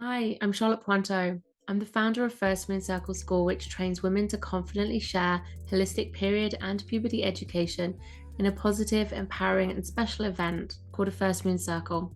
Hi, I'm Charlotte Pointeaux. I'm the founder of First Moon Circle School, which trains women to confidently share holistic period and puberty education in a positive, empowering, and special event called a First Moon Circle.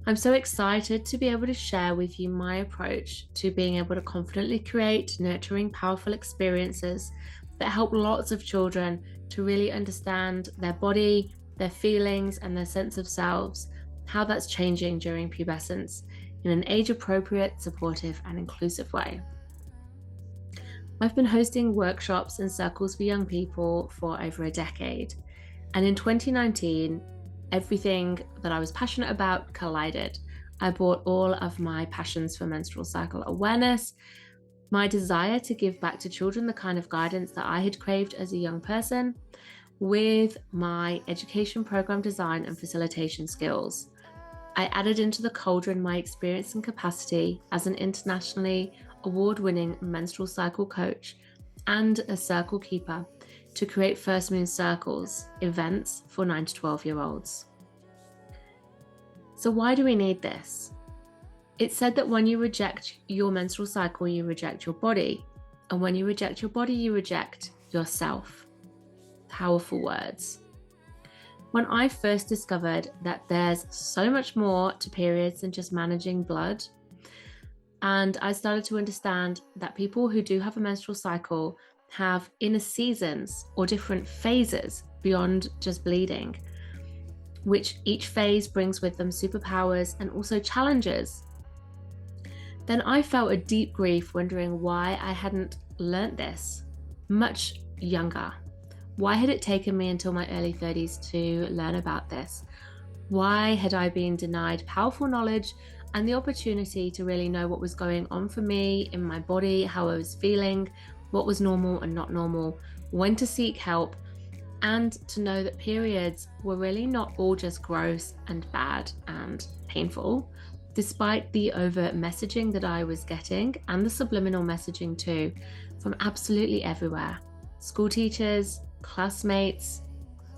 I'm so excited to be able to share with you my approach to being able to confidently create nurturing, powerful experiences that help lots of children to really understand their body, their feelings, and their sense of selves, how that's changing during pubescence in an age appropriate, supportive, and inclusive way. I've been hosting workshops and circles for young people for over a decade. And in 2019, everything that I was passionate about collided. I brought all of my passions for menstrual cycle awareness, my desire to give back to children the kind of guidance that I had craved as a young person, with my education program design and facilitation skills. I added into the cauldron my experience and capacity as an internationally award-winning menstrual cycle coach and a circle keeper to create First Moon Circles events for 9 to 12-year-olds. So why do we need this? It's said that when you reject your menstrual cycle, you reject your body. And when you reject your body, you reject yourself. Powerful words. When I first discovered that there's so much more to periods than just managing blood, and I started to understand that people who do have a menstrual cycle have inner seasons or different phases beyond just bleeding, which each phase brings with them superpowers and also challenges, then I felt a deep grief wondering why I hadn't learnt this much younger. Why had it taken me until my early 30s to learn about this? Why had I been denied powerful knowledge and the opportunity to really know what was going on for me in my body, how I was feeling, what was normal and not normal, when to seek help, and to know that periods were really not all just gross and bad and painful, despite the overt messaging that I was getting and the subliminal messaging too, from absolutely everywhere. School teachers, classmates,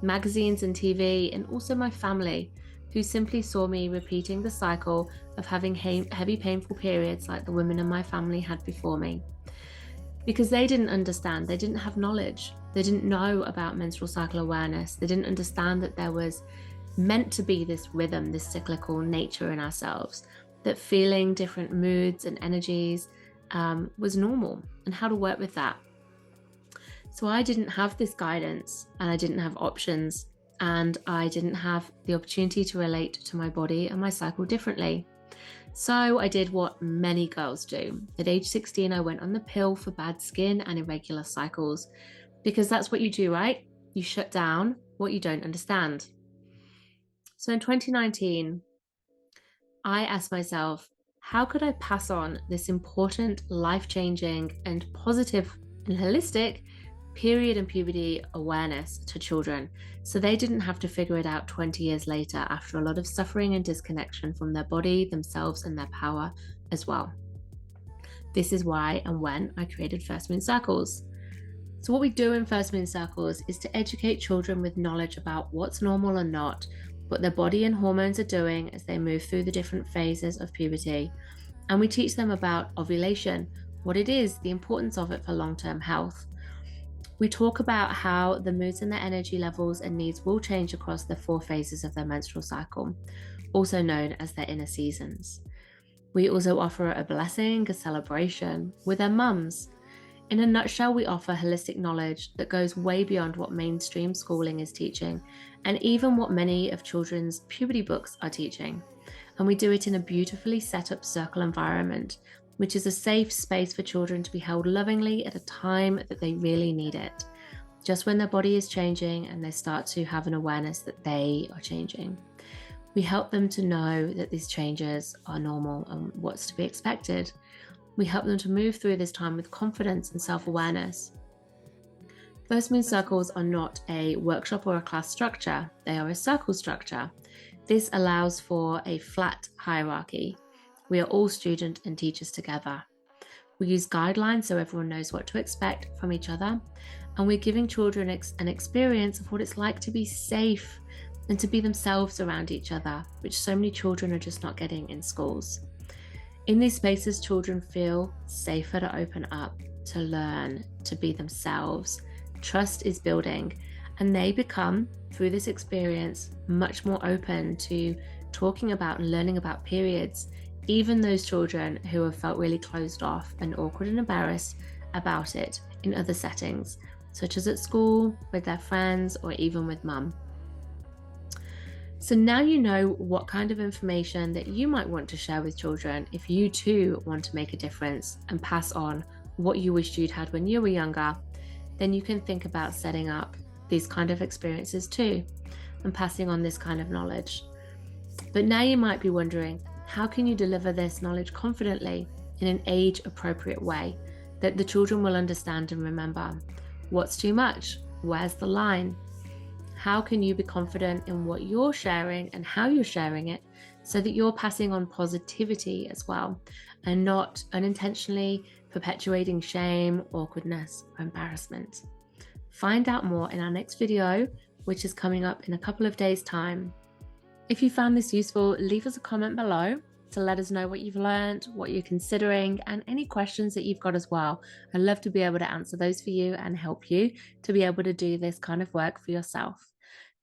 magazines and TV, and also my family, who simply saw me repeating the cycle of having heavy, painful periods like the women in my family had before me. Because they didn't understand, they didn't have knowledge, they didn't know about menstrual cycle awareness, they didn't understand that there was meant to be this rhythm, this cyclical nature in ourselves, that feeling different moods and energies was normal, and how to work with that. So I didn't have this guidance, and I didn't have options, and I didn't have the opportunity to relate to my body and my cycle differently. So I did what many girls do. At age 16, I went on the pill for bad skin and irregular cycles, because that's what you do, right? You shut down what you don't understand. So in 2019, I asked myself, how could I pass on this important, life-changing, and positive and holistic period and puberty awareness to children so they didn't have to figure it out 20 years later after a lot of suffering and disconnection from their body, themselves, and their power as well. This is why and when I created First Moon Circles. So what we do in First Moon Circles is to educate children with knowledge about what's normal and not, what their body and hormones are doing as they move through the different phases of puberty. And we teach them about ovulation, what it is, the importance of it for long-term health. We talk about how the moods and their energy levels and needs will change across the 4 phases of their menstrual cycle, also known as their inner seasons. We also offer a blessing, a celebration with their mums. In a nutshell, we offer holistic knowledge that goes way beyond what mainstream schooling is teaching, and even what many of children's puberty books are teaching. And we do it in a beautifully set up circle environment, which is a safe space for children to be held lovingly at a time that they really need it, just when their body is changing and they start to have an awareness that they are changing. We help them to know that these changes are normal and what's to be expected. We help them to move through this time with confidence and self-awareness. First Moon Circles are not a workshop or a class structure, they are a circle structure. This allows for a flat hierarchy. We are all student and teachers together. We use guidelines so everyone knows what to expect from each other, and we're giving children an experience of what it's like to be safe and to be themselves around each other, which so many children are just not getting in schools. In these spaces, children feel safer to open up, to learn, to be themselves. Trust is building, and they become, through this experience, much more open to talking about and learning about periods. Even those children who have felt really closed off and awkward and embarrassed about it in other settings, such as at school, with their friends, or even with mum. So now you know what kind of information that you might want to share with children if you too want to make a difference and pass on what you wished you'd had when you were younger. Then you can think about setting up these kind of experiences too and passing on this kind of knowledge. But now you might be wondering, how can you deliver this knowledge confidently in an age-appropriate way that the children will understand and remember? What's too much? Where's the line? How can you be confident in what you're sharing and how you're sharing it so that you're passing on positivity as well and not unintentionally perpetuating shame, awkwardness, or embarrassment? Find out more in our next video, which is coming up in a couple of days' time. If you found this useful, leave us a comment below to let us know what you've learned, what you're considering, and any questions that you've got as well. I'd love to be able to answer those for you and help you to be able to do this kind of work for yourself.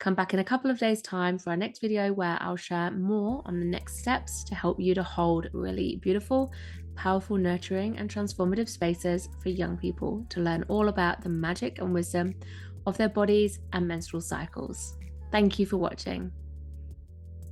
Come back in a couple of days' time for our next video where I'll share more on the next steps to help you to hold really beautiful, powerful, nurturing, and transformative spaces for young people to learn all about the magic and wisdom of their bodies and menstrual cycles. Thank you for watching.